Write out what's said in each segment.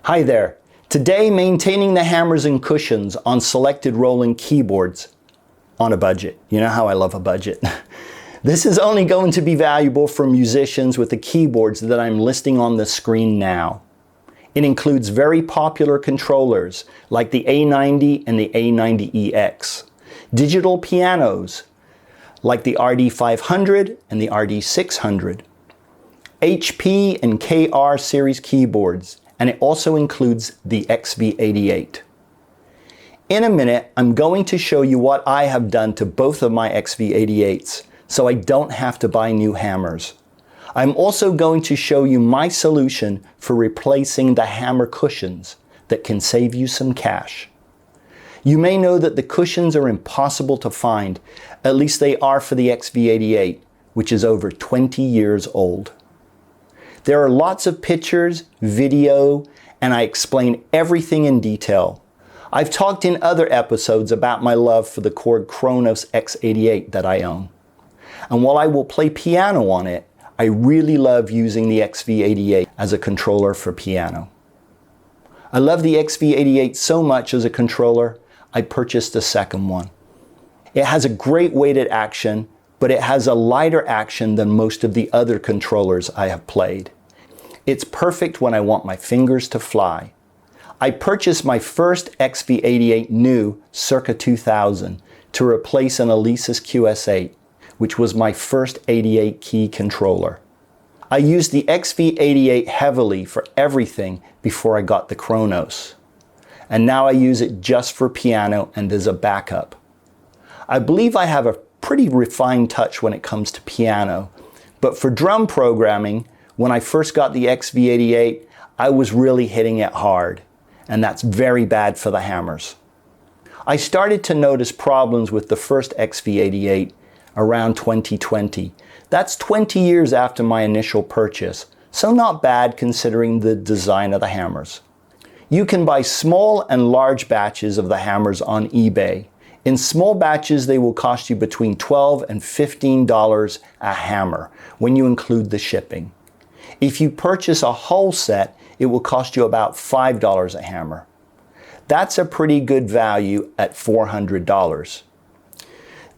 Hi there. Today, maintaining the hammers and cushions on selected Roland keyboards on a budget. You know how I love a budget. This is only going to be valuable for musicians with the keyboards that I'm listing on the screen now. It includes very popular controllers like the A90 and the A90EX, digital pianos like the RD500 and the RD600, HP and KR series keyboards, and it also includes the XV-88. In a minute, I'm going to show you what I have done to both of my XV-88s, so I don't have to buy new hammers. I'm also going to show you my solution for replacing the hammer cushions that can save you some cash. You may know that the cushions are impossible to find, at least they are for the XV-88, which is over 20 years old. There are lots of pictures, video, and I explain everything in detail. I've talked in other episodes about my love for the Korg Kronos X88 that I own. And while I will play piano on it, I really love using the XV-88 as a controller for piano. I love the XV-88 so much as a controller, I purchased a second one. It has a great weighted action, but it has a lighter action than most of the other controllers I have played. It's perfect when I want my fingers to fly. I purchased my first XV-88 new circa 2000 to replace an Alesis QS8, which was my first 88 key controller. I used the XV-88 heavily for everything before I got the Kronos. And now I use it just for piano and as a backup. I believe I have a pretty refined touch when it comes to piano, but for drum programming, when I first got the XV-88, I was really hitting it hard, and that's very bad for the hammers. I started to notice problems with the first XV-88 around 2020. That's 20 years after my initial purchase, so not bad considering the design of the hammers. You can buy small and large batches of the hammers on eBay. In small batches, they will cost you between $12 and $15 a hammer when you include the shipping. If you purchase a whole set, it will cost you about $5 a hammer. That's a pretty good value at $400.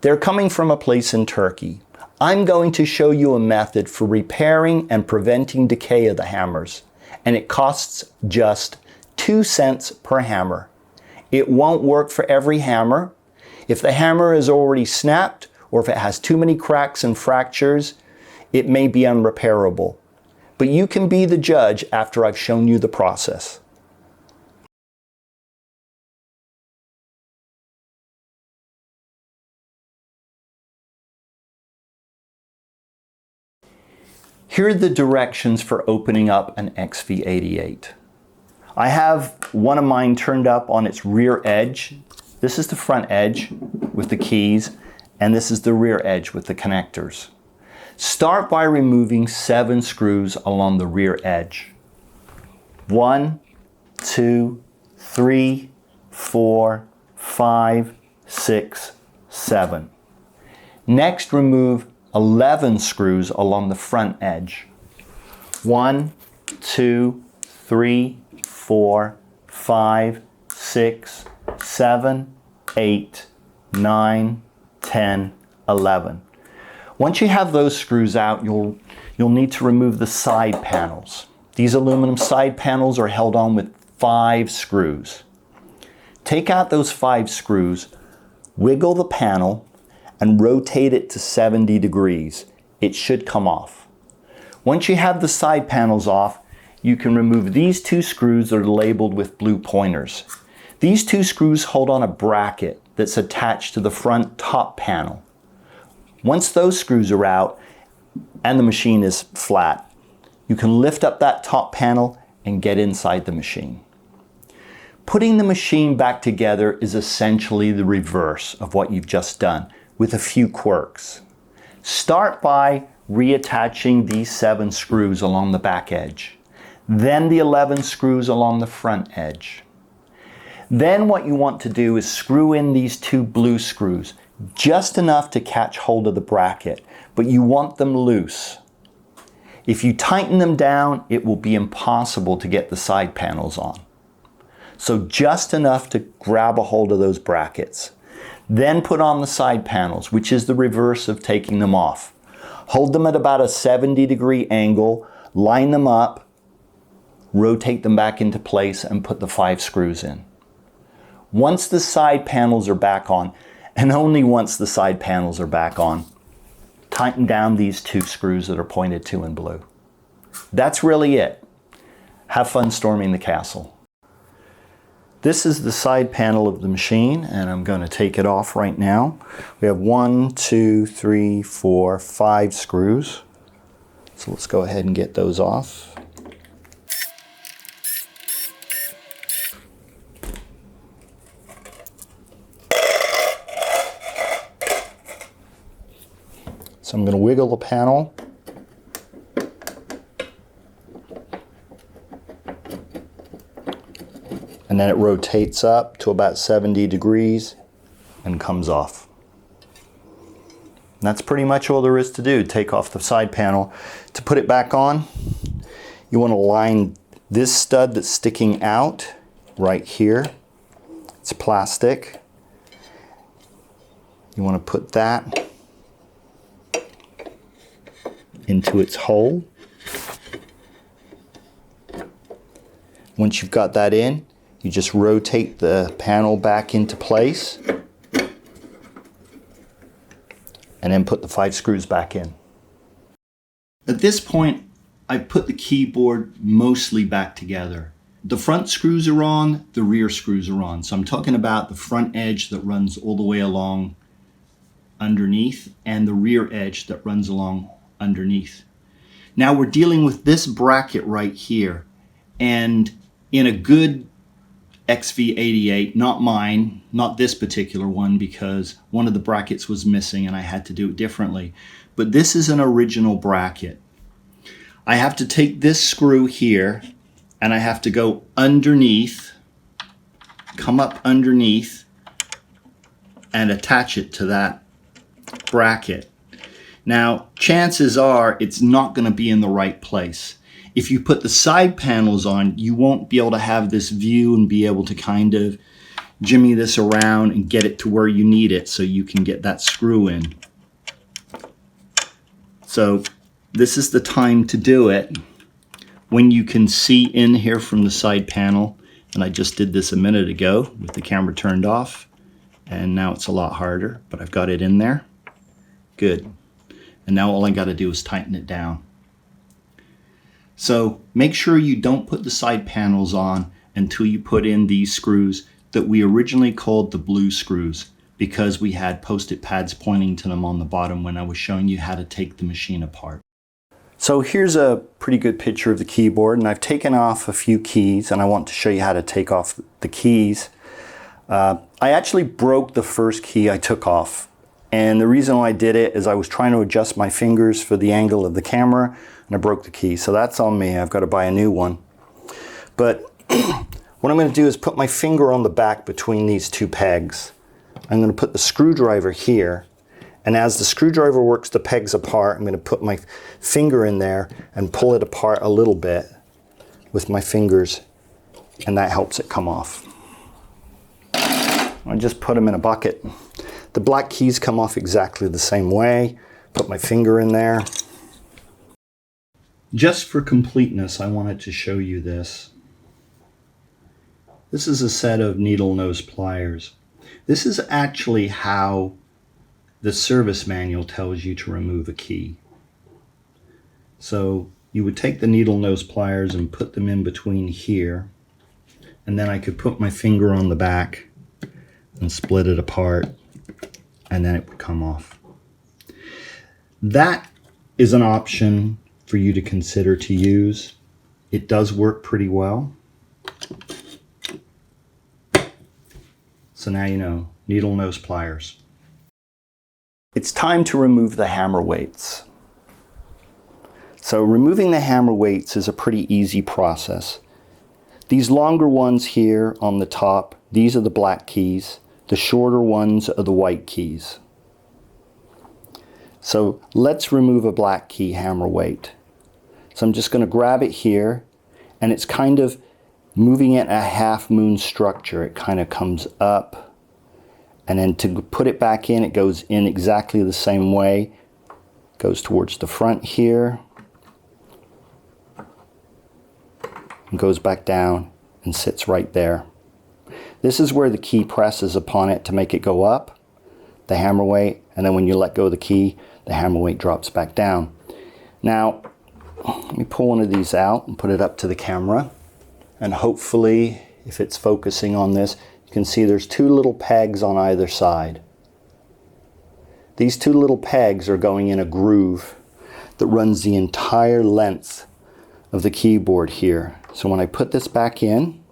They're coming from a place in Turkey. I'm going to show you a method for repairing and preventing decay of the hammers, and it costs just 2 cents per hammer. It won't work for every hammer. If the hammer is already snapped, or if it has too many cracks and fractures, it may be unrepairable. But you can be the judge after I've shown you the process. Here are the directions for opening up an XV-88. I have one of mine turned up on its rear edge. This is the front edge with the keys, and this is the rear edge with the connectors. Start by removing 7 screws along the rear edge. 1, 2, 3, 4, 5, 6, 7. Next, remove 11 screws along the front edge. 1, 2, 3, 4, 5, 6, 7, 8, 9, 10, 11. Once you have those screws out, you'll need to remove the side panels. These aluminum side panels are held on with 5 screws. Take out those 5 screws, wiggle the panel, and rotate it to 70 degrees. It should come off. Once you have the side panels off, you can remove these 2 screws that are labeled with blue pointers. These 2 screws hold on a bracket that's attached to the front top panel. Once those screws are out and the machine is flat, you can lift up that top panel and get inside the machine. Putting the machine back together is essentially the reverse of what you've just done, with a few quirks. Start by reattaching these 7 screws along the back edge, then the 11 screws along the front edge. Then what you want to do is screw in these 2 blue screws, just enough to catch hold of the bracket, but you want them loose. If you tighten them down, it will be impossible to get the side panels on. So just enough to grab a hold of those brackets. Then put on the side panels, which is the reverse of taking them off. Hold them at about a 70-degree angle, line them up, rotate them back into place, and put the 5 screws in. Once the side panels are back on, and only once the side panels are back on, tighten down these 2 screws that are pointed to in blue. That's really it. Have fun storming the castle. This is the side panel of the machine, and I'm going to take it off right now. We have 1, 2, 3, 4, 5 screws. So let's go ahead and get those off. So I'm going to wiggle the panel. And then it rotates up to about 70 degrees and comes off. And that's pretty much all there is to do. Take off the side panel. To put it back on, you want to line this stud that's sticking out right here. It's plastic. You want to put that into its hole. Once you've got that in, you just rotate the panel back into place and then put the 5 screws back in. At this point, I've put the keyboard mostly back together. The front screws are on, the rear screws are on. So I'm talking about the front edge that runs all the way along underneath and the rear edge that runs along underneath. Now we're dealing with this bracket right here, and in a good XV-88, not mine, not this particular one, because one of the brackets was missing and I had to do it differently. But this is an original bracket. I have to take this screw here and I have to go underneath, come up underneath and attach it to that bracket. Now, chances are it's not going to be in the right place. If you put the side panels on, you won't be able to have this view and be able to kind of jimmy this around and get it to where you need it so you can get that screw in. So this is the time to do it when you can see in here from the side panel. And I just did this a minute ago with the camera turned off, and now it's a lot harder, but I've got it in there. Good. And now all I got to do is tighten it down. So make sure you don't put the side panels on until you put in these screws that we originally called the blue screws, because we had post-it pads pointing to them on the bottom when I was showing you how to take the machine apart. So here's a pretty good picture of the keyboard, and I've taken off a few keys, and I want to show you how to take off the keys. I actually broke the first key I took off, and the reason why I did it is I was trying to adjust my fingers for the angle of the camera, and I broke the key. So that's on me. I've got to buy a new one. But what I'm going to do is put my finger on the back between these 2 pegs. I'm going to put the screwdriver here, and as the screwdriver works the pegs apart, I'm going to put my finger in there and pull it apart a little bit with my fingers, and that helps it come off. I just put them in a bucket. The black keys come off exactly the same way. Put my finger in there. Just for completeness, I wanted to show you this. This is a set of needle nose pliers. This is actually how the service manual tells you to remove a key. So you would take the needle nose pliers and put them in between here, and then I could put my finger on the back and split it apart, and then it would come off. That is an option for you to consider to use. It does work pretty well. So now you know, needle nose pliers. It's time to remove the hammer weights. So removing the hammer weights is a pretty easy process. These longer ones here on the top, these are the black keys. The shorter ones are the white keys. So let's remove a black key hammer weight. So I'm just going to grab it here, and it's kind of moving it a half moon structure. It kind of comes up, and then to put it back in, it goes in exactly the same way. Goes towards the front here, and goes back down and sits right there. This is where the key presses upon it to make it go up, the hammer weight, and then when you let go of the key, the hammer weight drops back down. Now, let me pull one of these out and put it up to the camera, and hopefully, if it's focusing on this, you can see there's two little pegs on either side. These two little pegs are going in a groove that runs the entire length of the keyboard here. So when I put this back in,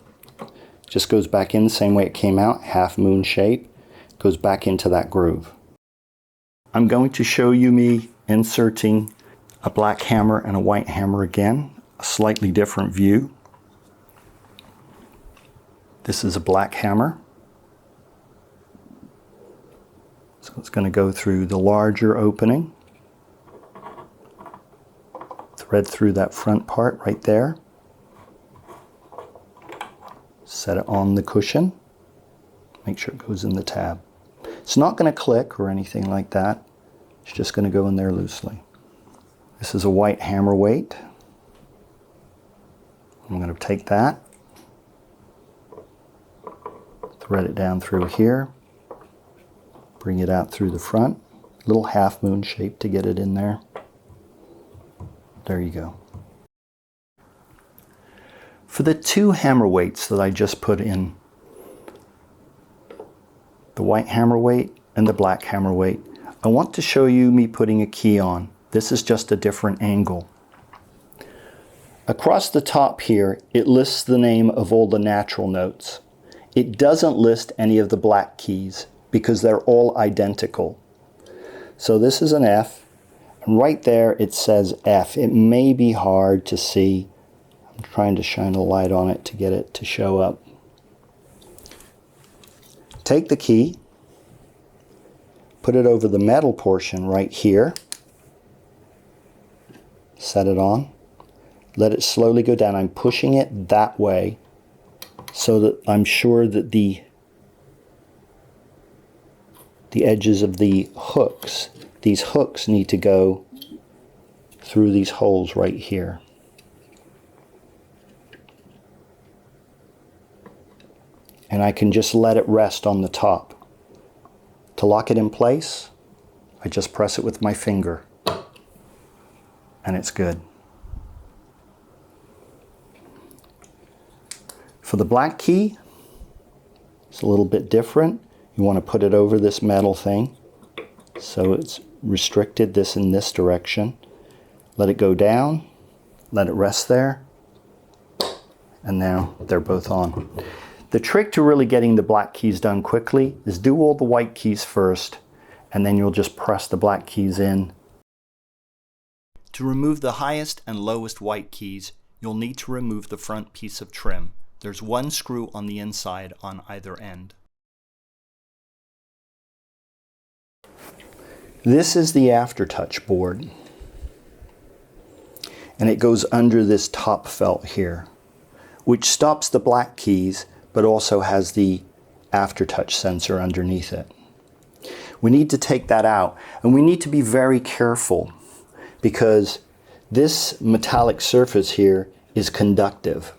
it just goes back in the same way it came out, half moon shape, goes back into that groove. I'm going to show you me inserting a black hammer and a white hammer again, a slightly different view. This is a black hammer. So it's going to go through the larger opening, thread through that front part right there, set it on the cushion, make sure it goes in the tab. It's not going to click or anything like that, it's just going to go in there loosely. This is a white hammer weight. I'm going to take that, thread it down through here, bring it out through the front, little half moon shape to get it in there. There you go. For the two hammer weights that I just put in, the white hammer weight and the black hammer weight, I want to show you me putting a key on. This is just a different angle. Across the top here, it lists the name of all the natural notes. It doesn't list any of the black keys because they're all identical. So this is an F, and right there it says F. It may be hard to see. I'm trying to shine a light on it to get it to show up. Take the key, put it over the metal portion right here, set it on, let it slowly go down. I'm pushing it that way so that I'm sure that the edges of the hooks, these hooks need to go through these holes right here. And I can just let it rest on the top. To lock it in place, I just press it with my finger, and it's good. For the black key, it's a little bit different. You want to put it over this metal thing, so it's restricted this in this direction. Let it go down, let it rest there, and now they're both on. The trick to really getting the black keys done quickly is do all the white keys first, and then you'll just press the black keys in. To remove the highest and lowest white keys, you'll need to remove the front piece of trim. There's one screw on the inside on either end. This is the aftertouch board, and it goes under this top felt here, which stops the black keys but also has the aftertouch sensor underneath it. We need to take that out, and we need to be very careful because this metallic surface here is conductive.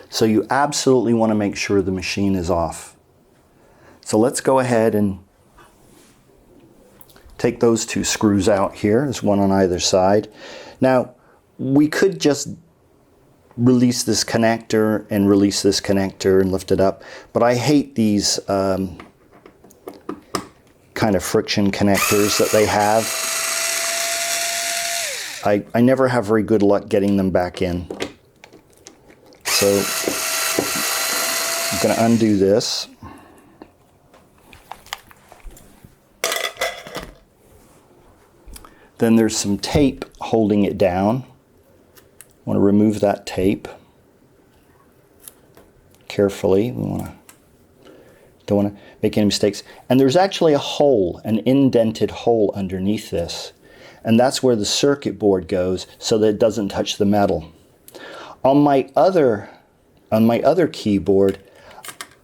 So you absolutely want to make sure the machine is off. So let's go ahead and take those two screws out here. There's one on either side. Now, we could just release this connector and release this connector and lift it up, but I hate these kind of friction connectors that they have. I never have very good luck getting them back in. So I'm going to undo this. Then there's some tape holding it down. I want to remove that tape carefully. Don't want to make any mistakes. And there's actually a hole, an indented hole underneath this. and that's where the circuit board goes so that it doesn't touch the metal. On my other keyboard,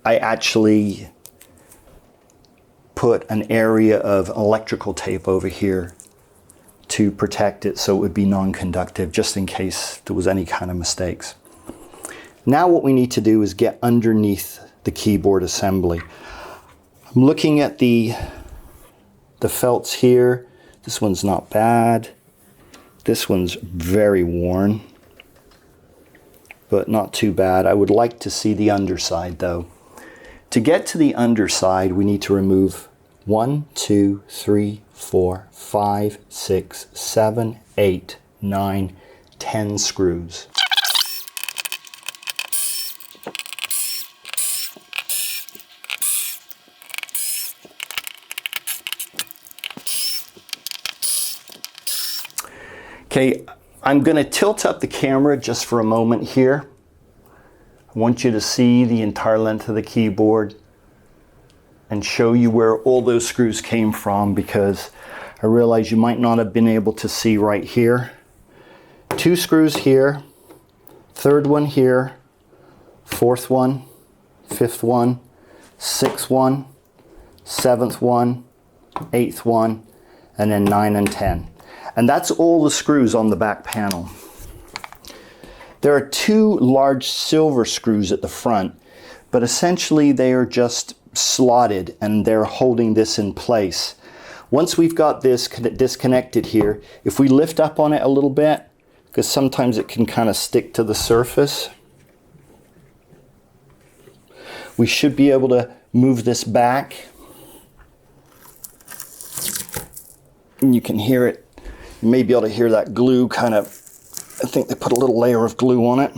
I actually put an area of electrical tape over here to protect it so it would be non-conductive, just in case there was any kind of mistakes. Now what we need to do is get underneath the keyboard assembly. I'm looking at the felts here. This one's not bad. This one's very worn, but not too bad. I would like to see the underside though. To get to the underside, we need to remove 1, 2, 3, 4, 5, 6, 7, 8, 9, 10 screws. Okay, I'm going to tilt up the camera just for a moment here. I want you to see the entire length of the keyboard and show you where all those screws came from, because I realize you might not have been able to see right here. 2 screws here, 3rd one here, 4th one, 5th one, 6th one, 7th one, 8th one, and then 9 and 10. And that's all the screws on the back panel. There are 2 large silver screws at the front, but essentially they are just slotted and they're holding this in place. Once we've got this disconnected here, if we lift up on it a little bit, because sometimes it can kind of stick to the surface, we should be able to move this back. And you can hear it. You may be able to hear that glue kind of, I think they put a little layer of glue on it.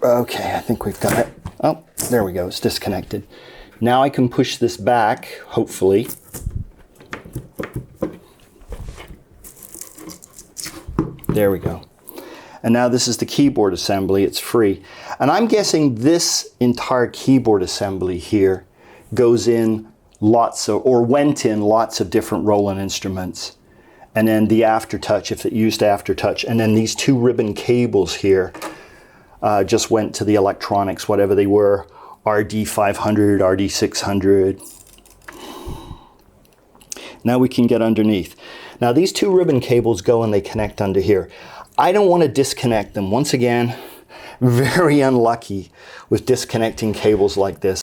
Okay, I think we've got it. Oh, there we go, it's disconnected. Now I can push this back, hopefully. There we go. And now this is the keyboard assembly, it's free. And I'm guessing this entire keyboard assembly here goes in lots of, or went in lots of different Roland instruments. And then the aftertouch, if it used aftertouch. And then these 2 ribbon cables here just went to the electronics, whatever they were, RD500, RD600. Now we can get underneath. Now these 2 ribbon cables go and they connect under here. I don't want to disconnect them. Once again, very unlucky with disconnecting cables like this.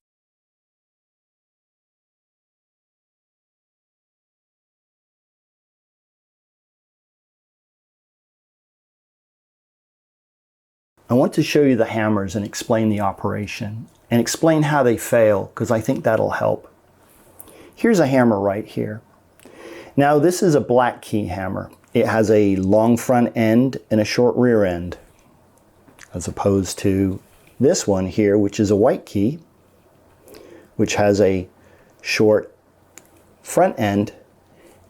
I want to show you the hammers and explain the operation and explain how they fail, because I think that'll help. Here's a hammer right here. Now this is a black key hammer. It has a long front end and a short rear end, as opposed to this one here, which is a white key, which has a short front end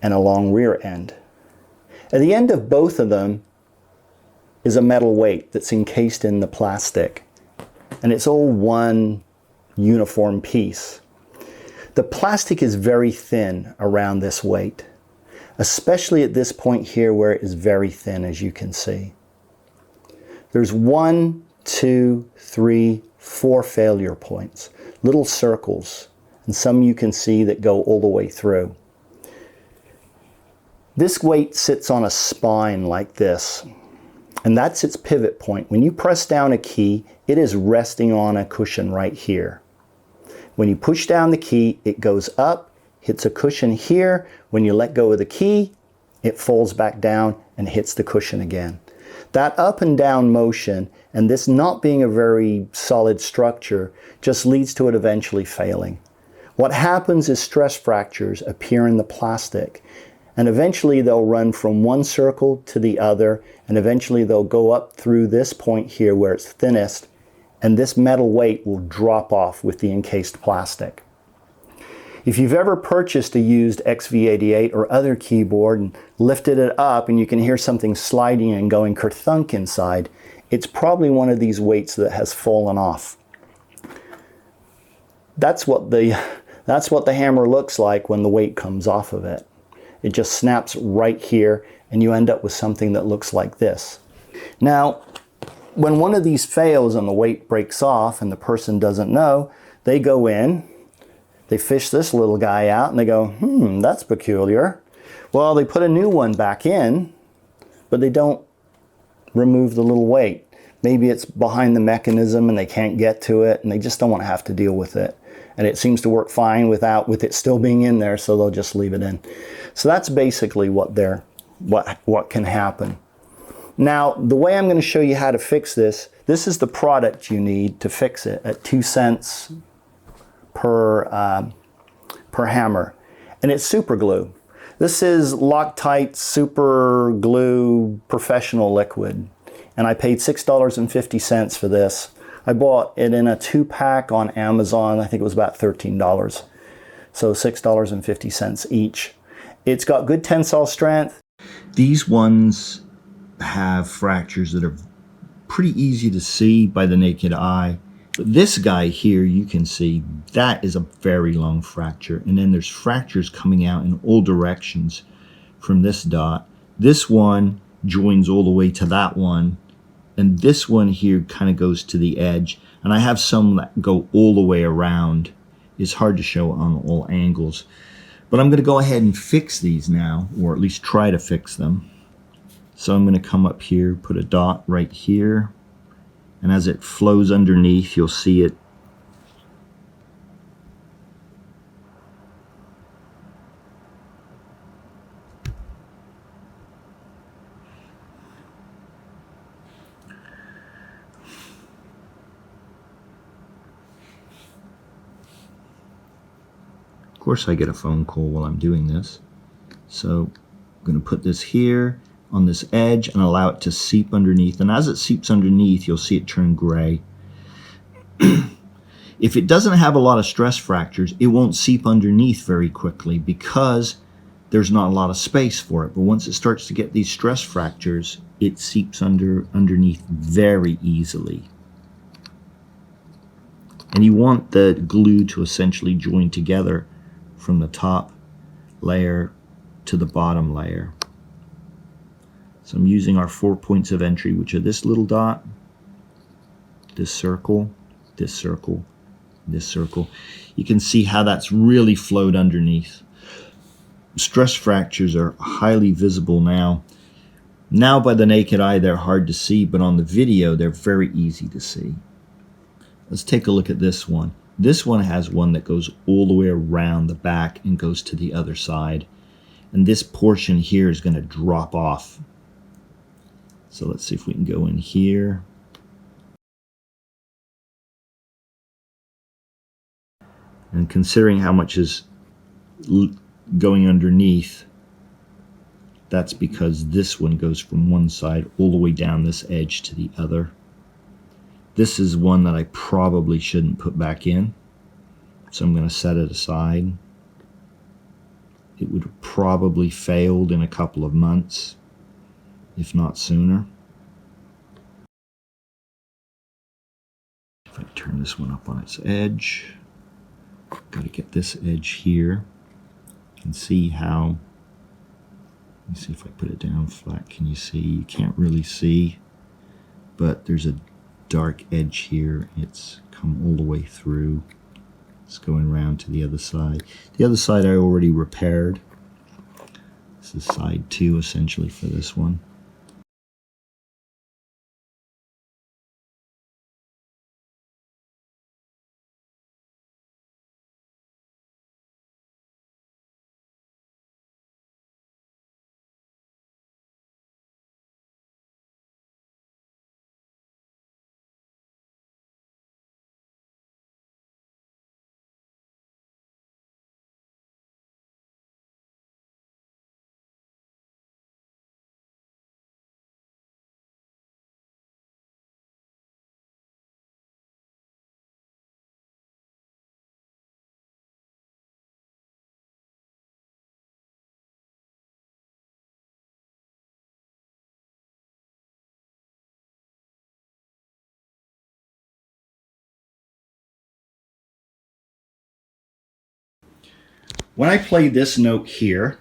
and a long rear end. At the end of both of them is a metal weight that's encased in the plastic, and it's all one uniform piece. The plastic is very thin around this weight, especially at this point here where it is very thin, as you can see. There's 1, 2, 3, 4 failure points, little circles, and some you can see that go all the way through. This weight sits on a spine like this, and that's its pivot point. When you press down a key, it is resting on a cushion right here. When you push down the key, it goes up, hits a cushion here. When you let go of the key, it falls back down and hits the cushion again. That up and down motion, and this not being a very solid structure, just leads to it eventually failing. What happens is stress fractures appear in the plastic, and eventually they'll run from one circle to the other, and eventually they'll go up through this point here where it's thinnest, and this metal weight will drop off with the encased plastic. If you've ever purchased a used XV-88 or other keyboard and lifted it up and you can hear something sliding and going kerthunk inside, it's probably one of these weights that has fallen off. That's what the hammer looks like when the weight comes off of it. It just snaps right here, and you end up with something that looks like this. Now, when one of these fails and the weight breaks off and the person doesn't know, they go in, they fish this little guy out, and they go, that's peculiar. Well, they put a new one back in, but they don't remove the little weight. Maybe it's behind the mechanism and they can't get to it, and they just don't want to have to deal with it. And it seems to work fine with it still being in there, so they'll just leave it in. So that's basically what can happen. Now, the way I'm going to show you how to fix this is the product you need to fix it at 2 cents per hammer. And it's super glue. This is Loctite Super Glue Professional Liquid. And I paid $6.50 for this. I bought it in a 2-pack on Amazon. I think it was about $13. So $6.50 each. It's got good tensile strength. These ones have fractures that are pretty easy to see by the naked eye. But this guy here, you can see, that is a very long fracture. And then there's fractures coming out in all directions from this dot. This one joins all the way to that one. And this one here kind of goes to the edge. And I have some that go all the way around. It's hard to show on all angles. But I'm going to go ahead and fix these now, or at least try to fix them. So I'm going to come up here, put a dot right here. And as it flows underneath, you'll see it. Of course, I get a phone call while I'm doing this. So I'm going to put this here on this edge and allow it to seep underneath. And as it seeps underneath, you'll see it turn gray. If it doesn't have a lot of stress fractures, it won't seep underneath very quickly because there's not a lot of space for it. But once it starts to get these stress fractures, it seeps underneath very easily. And you want the glue to essentially join together from the top layer to the bottom layer. So I'm using our 4 points of entry, which are this little dot, this circle, this circle, this circle. You can see how that's really flowed underneath. Stress fractures are highly visible now. Now by the naked eye they're hard to see, but on the video they're very easy to see. Let's take a look at this one. This one has one that goes all the way around the back and goes to the other side. And this portion here is going to drop off. So let's see if we can go in here. And considering how much is going underneath, that's because this one goes from one side all the way down this edge to the other. This is one that I probably shouldn't put back in, so I'm going to set it aside. It would have probably failed in a couple of months, if not sooner. If I turn this one up on its edge, got to get this edge here. You can see how, let me see if I put it down flat, can you see? You can't really see, but there's a dark edge here. It's come all the way through. It's going around to the other side. The other side I already repaired. This is side 2 essentially for this one. When I play this note here,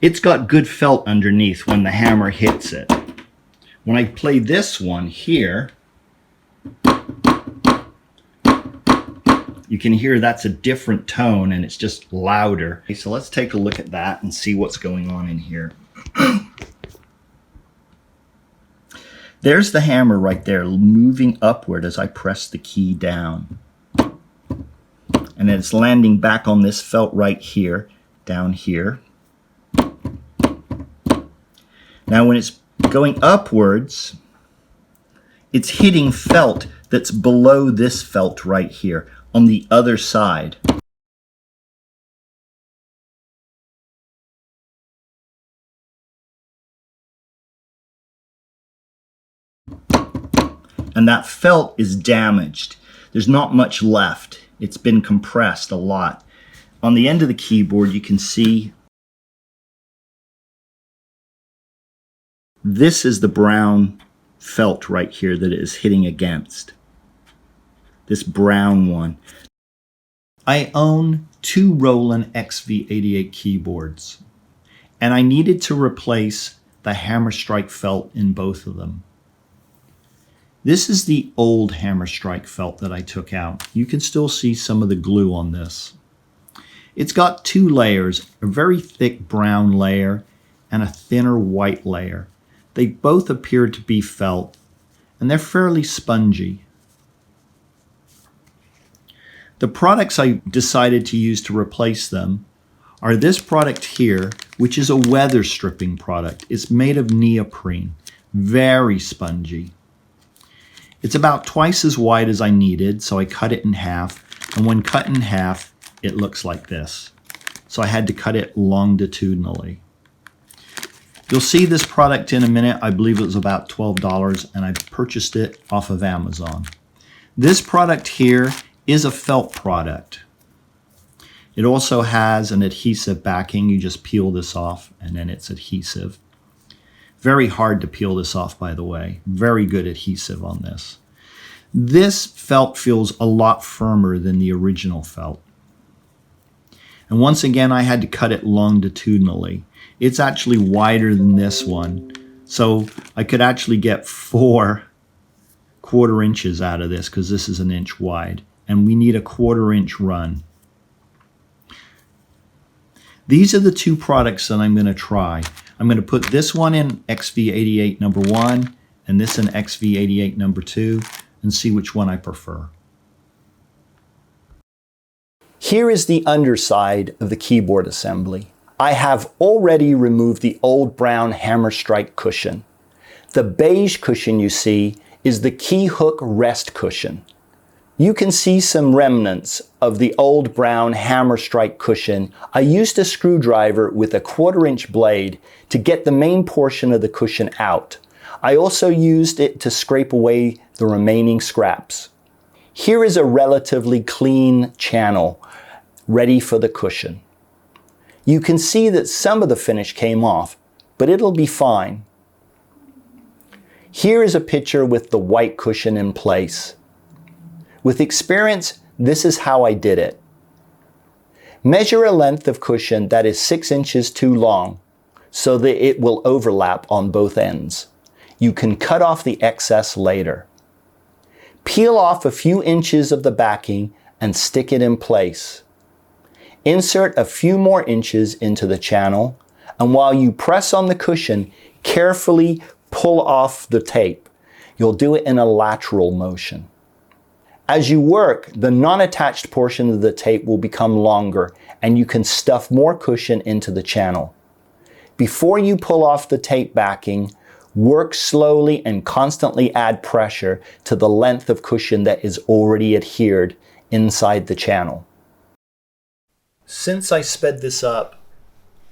it's got good felt underneath when the hammer hits it. When I play this one here, you can hear that's a different tone and it's just louder. Okay, so let's take a look at that and see what's going on in here. There's the hammer right there moving upward as I press the key down. And then it's landing back on this felt right here, down here. Now when it's going upwards, it's hitting felt that's below this felt right here on the other side. And that felt is damaged. There's not much left. It's been compressed a lot. On the end of the keyboard, you can see this is the brown felt right here that it is hitting against. This brown one. I own 2 Roland XV-88 keyboards, and I needed to replace the hammer strike felt in both of them. This is the old hammer strike felt that I took out. You can still see some of the glue on this. It's got 2 layers, a very thick brown layer and a thinner white layer. They both appear to be felt, and they're fairly spongy. The products I decided to use to replace them are this product here, which is a weather stripping product. It's made of neoprene, very spongy. It's about twice as wide as I needed, so I cut it in half. And when cut in half, it looks like this. So I had to cut it longitudinally. You'll see this product in a minute. I believe it was about $12, and I purchased it off of Amazon. This product here is a felt product. It also has an adhesive backing. You just peel this off, and then it's adhesive. Very hard to peel this off, by the way. Very good adhesive on this. This felt feels a lot firmer than the original felt. And once again, I had to cut it longitudinally. It's actually wider than this one. So I could actually get 4 1/4 inches out of this because this is 1 inch wide. And we need a 1/4 inch run. These are the 2 products that I'm going to try. I'm going to put this one in XV-88 number 1 and this in XV-88 number 2 and see which one I prefer. Here is the underside of the keyboard assembly. I have already removed the old brown hammer strike cushion. The beige cushion you see is the key hook rest cushion. You can see some remnants of the old brown hammer strike cushion. I used a screwdriver with a 1/4 inch blade to get the main portion of the cushion out. I also used it to scrape away the remaining scraps. Here is a relatively clean channel ready for the cushion. You can see that some of the finish came off, but it'll be fine. Here is a picture with the white cushion in place. With experience, this is how I did it. Measure a length of cushion that is 6 inches too long so that it will overlap on both ends. You can cut off the excess later. Peel off a few inches of the backing and stick it in place. Insert a few more inches into the channel, and while you press on the cushion, carefully pull off the tape. You'll do it in a lateral motion. As you work, the non-attached portion of the tape will become longer and you can stuff more cushion into the channel. Before you pull off the tape backing, work slowly and constantly add pressure to the length of cushion that is already adhered inside the channel. Since I sped this up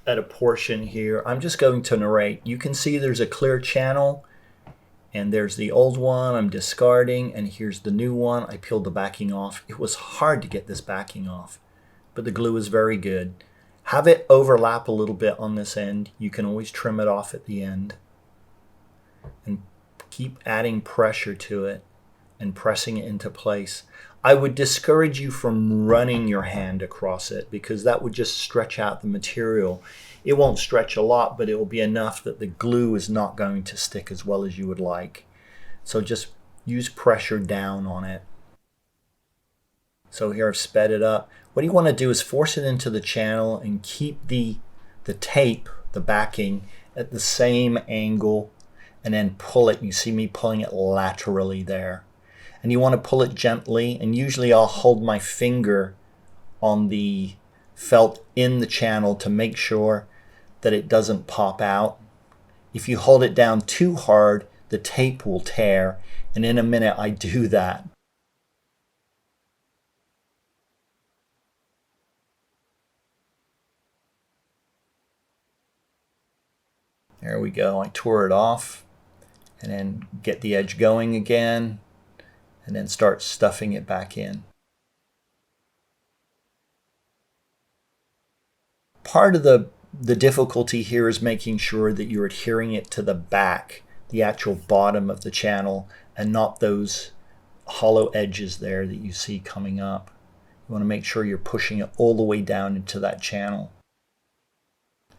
at a portion here, I'm just going to narrate. You can see there's a clear channel. And there's the old one I'm discarding, and here's the new one. I peeled the backing off. It was hard to get this backing off, but the glue is very good. Have it overlap a little bit on this end. You can always trim it off at the end. And keep adding pressure to it and pressing it into place. I would discourage you from running your hand across it because that would just stretch out the material. It won't stretch a lot, but it will be enough that the glue is not going to stick as well as you would like. So just use pressure down on it. So here I've sped it up. What you want to do is force it into the channel and keep the tape, the backing, at the same angle, and then pull it. You see me pulling it laterally there. And you want to pull it gently, and usually I'll hold my finger on the felt in the channel to make sure that it doesn't pop out. If you hold it down too hard, the tape will tear, and in a minute I do that. There we go. I tore it off, and then get the edge going again, and then start stuffing it back in. Part of the difficulty here is making sure that you're adhering it to the back, the actual bottom of the channel, and not those hollow edges there that you see coming up. You want to make sure you're pushing it all the way down into that channel.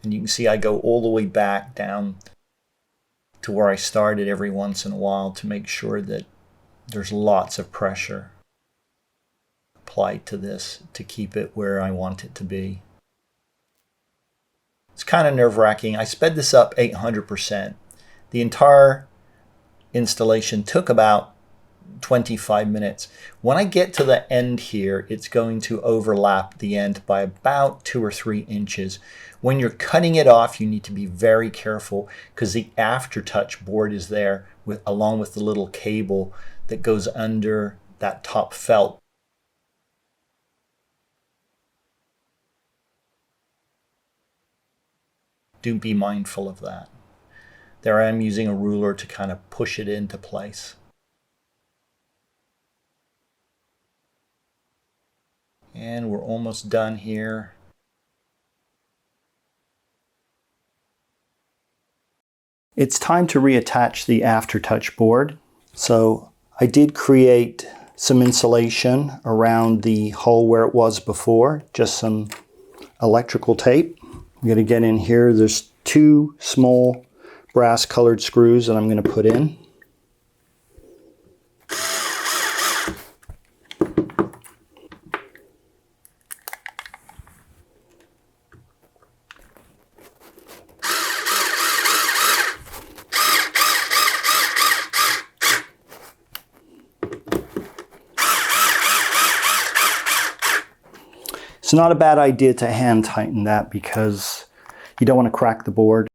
And you can see I go all the way back down to where I started every once in a while to make sure that there's lots of pressure applied to this to keep it where I want it to be. It's kind of nerve-wracking. I sped this up 800%. The entire installation took about 25 minutes. When I get to the end here, it's going to overlap the end by about 2 or 3 inches. When you're cutting it off, you need to be very careful because the aftertouch board is there along with the little cable that goes under that top felt. Do be mindful of that. There I am using a ruler to kind of push it into place. And we're almost done here. It's time to reattach the aftertouch board. So I did create some insulation around the hole where it was before, just some electrical tape. I'm going to get in here. There's 2 small brass colored screws that I'm going to put in. It's not a bad idea to hand tighten that because you don't want to crack the board.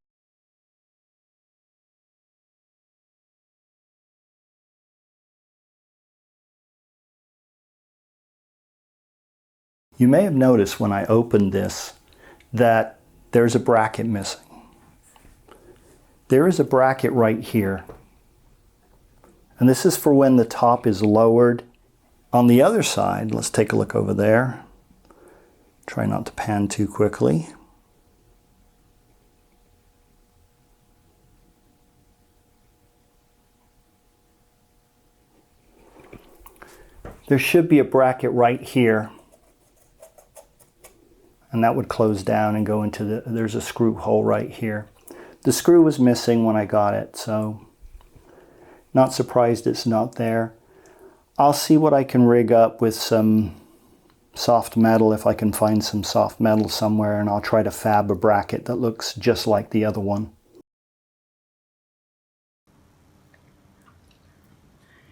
You may have noticed when I opened this that there's a bracket missing. There is a bracket right here. And this is for when the top is lowered. On the other side, let's take a look over there. Try not to pan too quickly. There should be a bracket right here. And that would close down and go into there's a screw hole right here. The screw was missing when I got it, so not surprised it's not there. I'll see what I can rig up with some soft metal, if I can find some soft metal somewhere, and I'll try to fab a bracket that looks just like the other one.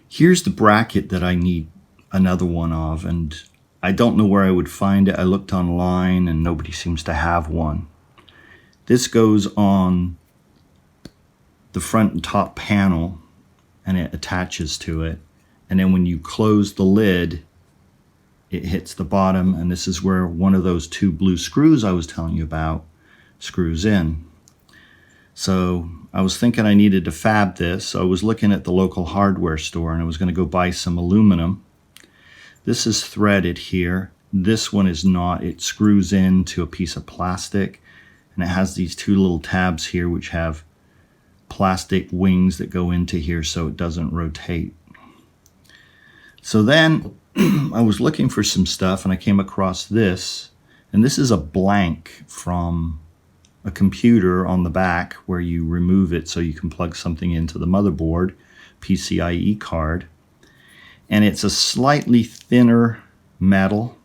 Here's the bracket that I need another one of, and I don't know where I would find it. I looked online and nobody seems to have one. This goes on the front and top panel and it attaches to it, and then when you close the lid it hits the bottom, and this is where one of those 2 blue screws I was telling you about screws in. So I was thinking I needed to fab this. So I was looking at the local hardware store and I was going to go buy some aluminum. This is threaded here. This one is not. It screws into a piece of plastic, and it has these 2 little tabs here which have plastic wings that go into here so it doesn't rotate. So then I was looking for some stuff and I came across this, and this is a blank from a computer on the back where you remove it so you can plug something into the motherboard, PCIe card. And it's a slightly thinner metal.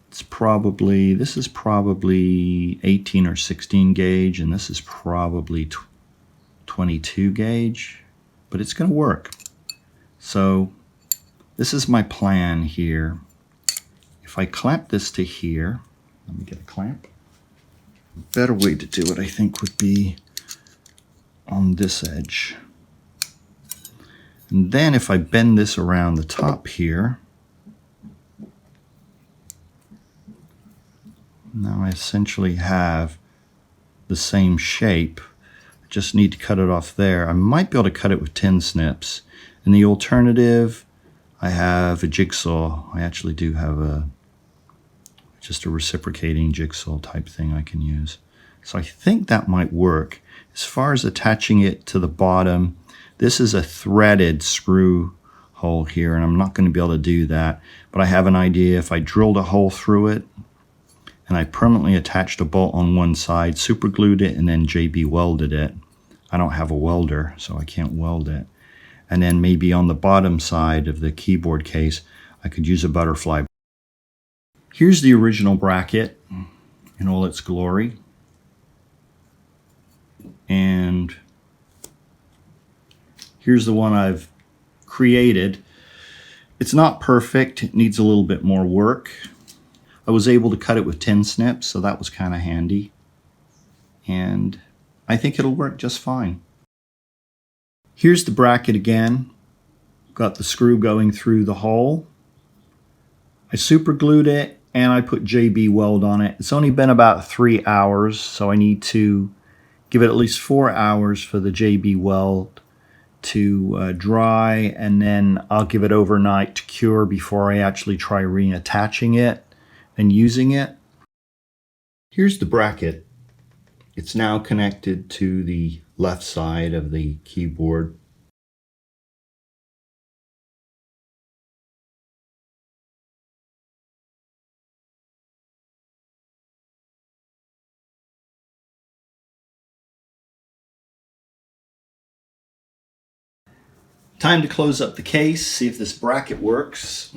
This is probably 18 or 16 gauge, and this is probably 22 gauge, but it's going to work. So this is my plan here. If I clamp this to here, let me get a clamp. A better way to do it, I think, would be on this edge. And then if I bend this around the top here, now I essentially have the same shape. I just need to cut it off there. I might be able to cut it with tin snips. And the alternative, I have a jigsaw. I actually do have just a reciprocating jigsaw type thing I can use. So I think that might work. As far as attaching it to the bottom, this is a threaded screw hole here, and I'm not going to be able to do that. But I have an idea. If I drilled a hole through it, and I permanently attached a bolt on one side, super glued it, and then JB welded it. I don't have a welder, so I can't weld it. And then maybe on the bottom side of the keyboard case, I could use a butterfly. Here's the original bracket in all its glory. And here's the one I've created. It's not perfect, it needs a little bit more work. I was able to cut it with tin snips, so that was kind of handy. And I think it'll work just fine. Here's the bracket again. Got the screw going through the hole. I super glued it and I put JB weld on it. It's only been about 3 hours, so I need to give it at least 4 hours for the JB weld to dry, and then I'll give it overnight to cure before I actually try reattaching it and using it. Here's the bracket. It's now connected to the left side of the keyboard. Time to close up the case, see if this bracket works.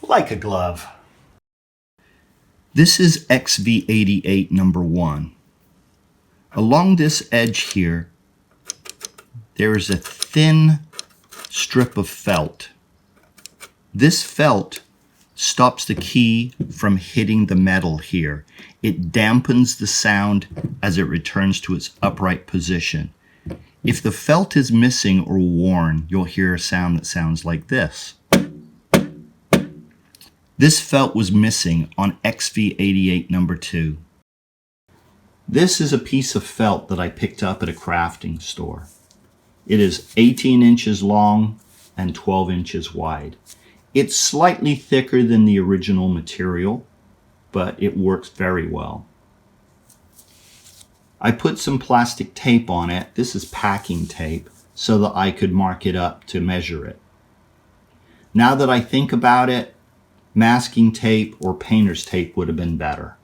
Like a glove. This is XV-88 number 1. Along this edge here, there is a thin strip of felt. This felt stops the key from hitting the metal here. It dampens the sound as it returns to its upright position. If the felt is missing or worn, you'll hear a sound that sounds like this. This felt was missing on XV-88 number 2. This is a piece of felt that I picked up at a crafting store. It is 18 inches long and 12 inches wide. It's slightly thicker than the original material, but it works very well. I put some plastic tape on it. This is packing tape, so that I could mark it up to measure it. Now that I think about it, masking tape or painter's tape would have been better.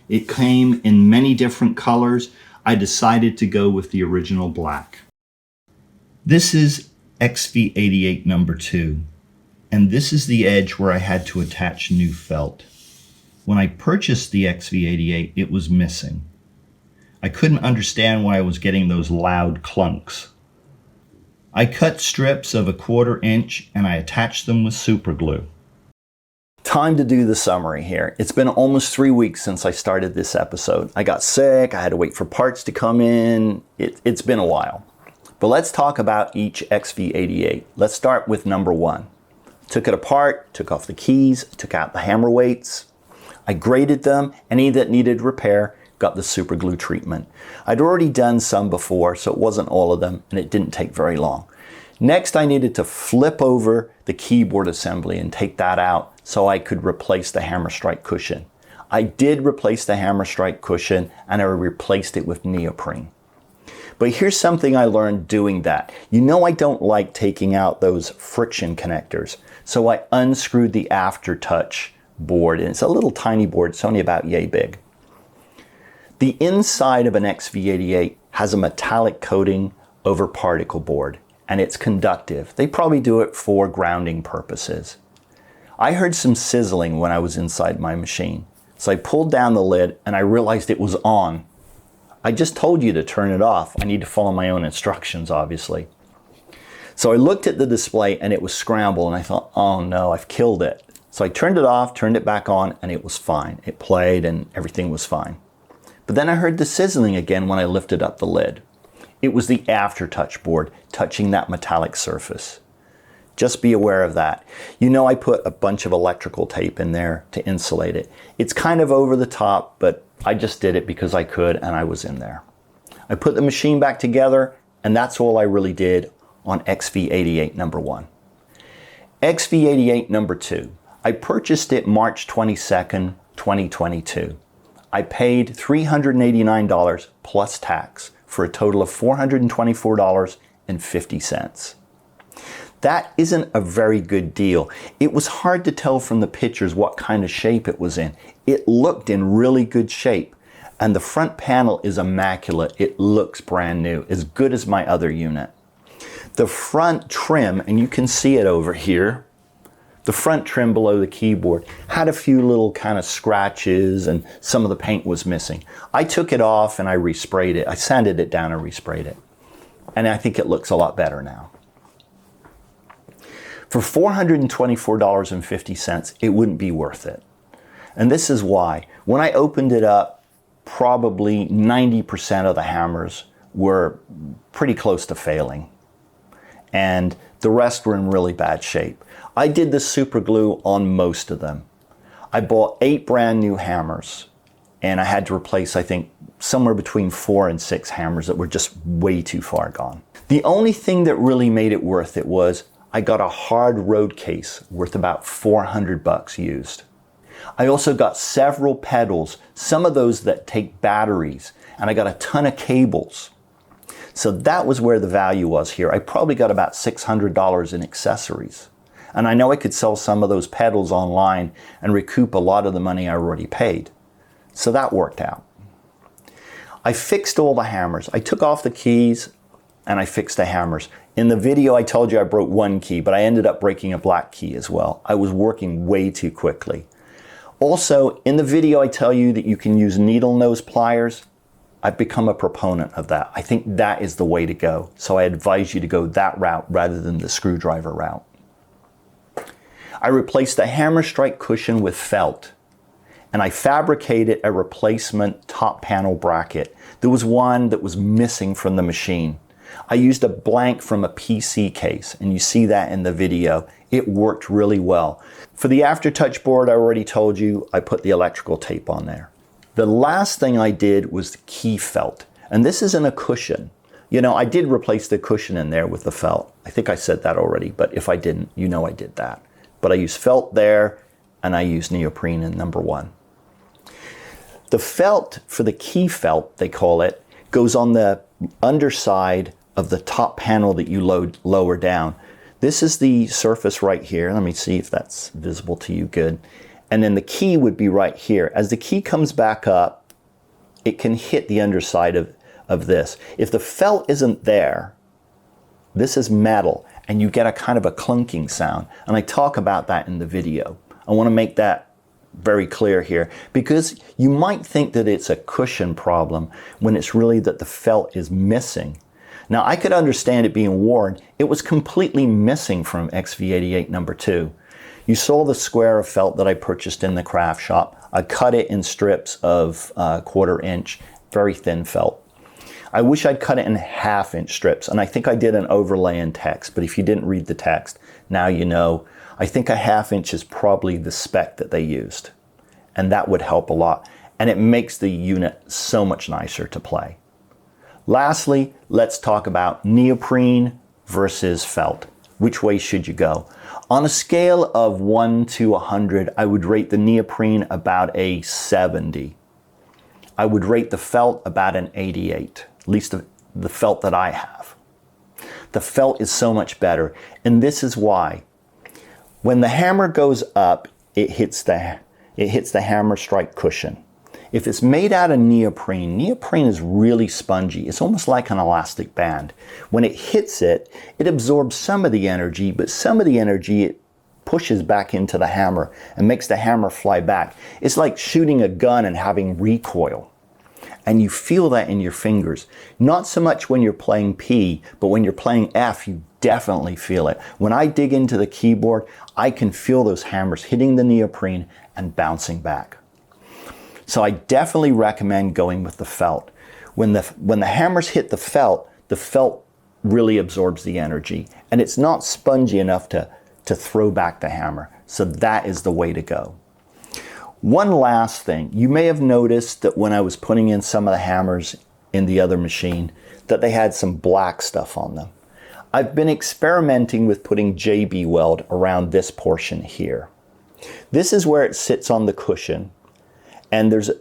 It came in many different colors. I decided to go with the original black. This is XV-88 number 2, and this is the edge where I had to attach new felt. When I purchased the XV-88, it was missing. I couldn't understand why I was getting those loud clunks. I cut strips of 1/4 inch and I attached them with super glue. Time to do the summary here. It's been almost 3 weeks since I started this episode. I got sick, I had to wait for parts to come in. It's been a while. But let's talk about each XV-88. Let's start with number 1. Took it apart, took off the keys, took out the hammer weights. I graded them. Any that needed repair got the super glue treatment. I'd already done some before, so it wasn't all of them, and it didn't take very long. Next, I needed to flip over the keyboard assembly and take that out so I could replace the hammer strike cushion. I did replace the hammer strike cushion, and I replaced it with neoprene. But here's something I learned doing that. You know, I don't like taking out those friction connectors. So I unscrewed the aftertouch board, and it's a little tiny board. It's only about yay big. The inside of an XV-88 has a metallic coating over particle board, and it's conductive. They probably do it for grounding purposes. I heard some sizzling when I was inside my machine. So I pulled down the lid and I realized it was on. I just told you to turn it off. I need to follow my own instructions, obviously. So I looked at the display and it was scrambled, and I thought, oh no, I've killed it. So I turned it off, turned it back on, and it was fine. It played and everything was fine. But then I heard the sizzling again when I lifted up the lid. It was the aftertouch board touching that metallic surface. Just be aware of that. You know, I put a bunch of electrical tape in there to insulate it. It's kind of over the top, but I just did it because I could, and I was in there. I put the machine back together, and that's all I really did on XV-88 number 1. XV-88 number 2. I purchased it March 22nd, 2022. I paid $389 plus tax for a total of $424.50. That isn't a very good deal. It was hard to tell from the pictures what kind of shape it was in. It looked in really good shape, and the front panel is immaculate. It looks brand new, as good as my other unit. The front trim, and you can see it over here, the front trim below the keyboard had a few little kind of scratches, and some of the paint was missing. I took it off and I resprayed it. I sanded it down and resprayed it. And I think it looks a lot better now. For $424.50, it wouldn't be worth it. And this is why. When I opened it up, probably 90% of the hammers were pretty close to failing. And the rest were in really bad shape. I did the super glue on most of them. I bought 8 brand new hammers, and I had to replace, I think, somewhere between 4 and 6 hammers that were just way too far gone. The only thing that really made it worth it was I got a hard road case worth about $400 used. I also got several pedals, some of those that take batteries, and I got a ton of cables. So that was where the value was here. I probably got about $600 in accessories. And I know I could sell some of those pedals online and recoup a lot of the money I already paid. So that worked out. I fixed all the hammers. I took off the keys and I fixed the hammers. In the video, I told you I broke one key, but I ended up breaking a black key as well. I was working way too quickly. Also, in the video, I tell you that you can use needle nose pliers. I've become a proponent of that. I think that is the way to go. So I advise you to go that route rather than the screwdriver route. I replaced the hammer strike cushion with felt, and I fabricated a replacement top panel bracket. There was one that was missing from the machine. I used a blank from a PC case, and you see that in the video. It worked really well. For the aftertouch board, I already told you, I put the electrical tape on there. The last thing I did was the key felt, and this isn't a cushion. You know, I did replace the cushion in there with the felt. I think I said that already, but if I didn't, you know I did that. But I used felt there, and I used neoprene in number 1. The felt, for the key felt, they call it, goes on the underside of the top panel that you load lower down. This is the surface right here. Let me see if that's visible to you good. And then the key would be right here. As the key comes back up, it can hit the underside of this. If the felt isn't there, this is metal, and you get a kind of a clunking sound. And I talk about that in the video. I want to make that very clear here, because you might think that it's a cushion problem when it's really that the felt is missing. Now, I could understand it being worn. It was completely missing from XV-88 number 2. You saw the square of felt that I purchased in the craft shop. I cut it in strips of 1/4 inch, very thin felt. I wish I'd cut it in 1/2 inch strips, and I think I did an overlay in text, but if you didn't read the text, now you know. I think 1/2 inch is probably the spec that they used, and that would help a lot, and it makes the unit so much nicer to play. Lastly, let's talk about neoprene versus felt? Which way should you go? On a scale of 1 to 100, I would rate the neoprene about a 70. I would rate the felt about an 88, at least the felt that I have. The felt is so much better, and this is why. When the hammer goes up, it hits the hammer strike cushion. If it's made out of neoprene is really spongy. It's almost like an elastic band. When it hits it, it absorbs some of the energy, but some of the energy it pushes back into the hammer and makes the hammer fly back. It's like shooting a gun and having recoil. And you feel that in your fingers. Not so much when you're playing P, but when you're playing F, you definitely feel it. When I dig into the keyboard, I can feel those hammers hitting the neoprene and bouncing back. So I definitely recommend going with the felt. When the hammers hit the felt really absorbs the energy, and it's not spongy enough to throw back the hammer. So that is the way to go. One last thing, you may have noticed that when I was putting in some of the hammers in the other machine, that they had some black stuff on them. I've been experimenting with putting JB Weld around this portion here. This is where it sits on the cushion, and there's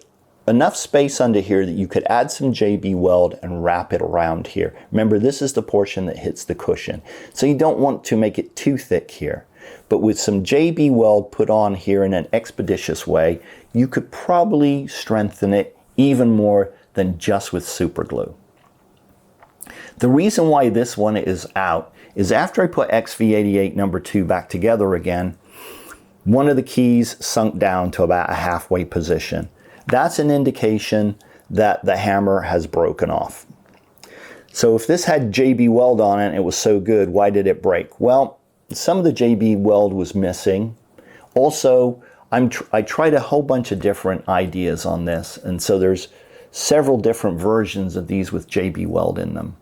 enough space under here that you could add some JB Weld and wrap it around here. Remember, this is the portion that hits the cushion, so you don't want to make it too thick here. But with some JB Weld put on here in an expeditious way, you could probably strengthen it even more than just with super glue. The reason why this one is out is after I put XV-88 number 2 back together again, one of the keys sunk down to about a halfway position. That's an indication that the hammer has broken off. So if this had JB Weld on it and it was so good, why did it break? Well, some of the JB Weld was missing. Also, I tried a whole bunch of different ideas on this, and so there's several different versions of these with JB Weld in them.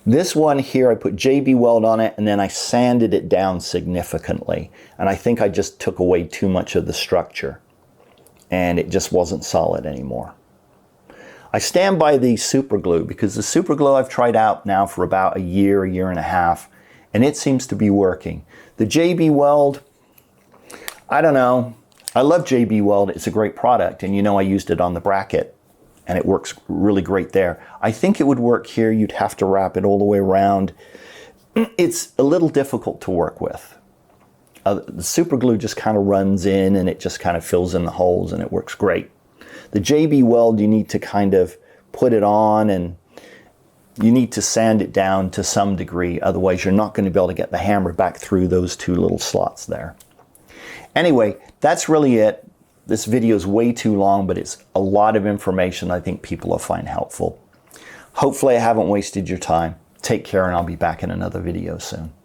This one here, I put JB Weld on it and then I sanded it down significantly. And I think I just took away too much of the structure and it just wasn't solid anymore. I stand by the super glue because the super glue I've tried out now for about a year and a half, and it seems to be working. The JB Weld, I don't know. I love JB Weld. It's a great product, and you know I used it on the bracket and it works really great there. I think it would work here. You'd have to wrap it all the way around. It's a little difficult to work with. The super glue just kind of runs in and it just kind of fills in the holes and it works great. The JB Weld, you need to kind of put it on and you need to sand it down to some degree. Otherwise, you're not going to be able to get the hammer back through those two little slots there. Anyway, that's really it. This video is way too long, but it's a lot of information I think people will find helpful. Hopefully I haven't wasted your time. Take care, and I'll be back in another video soon.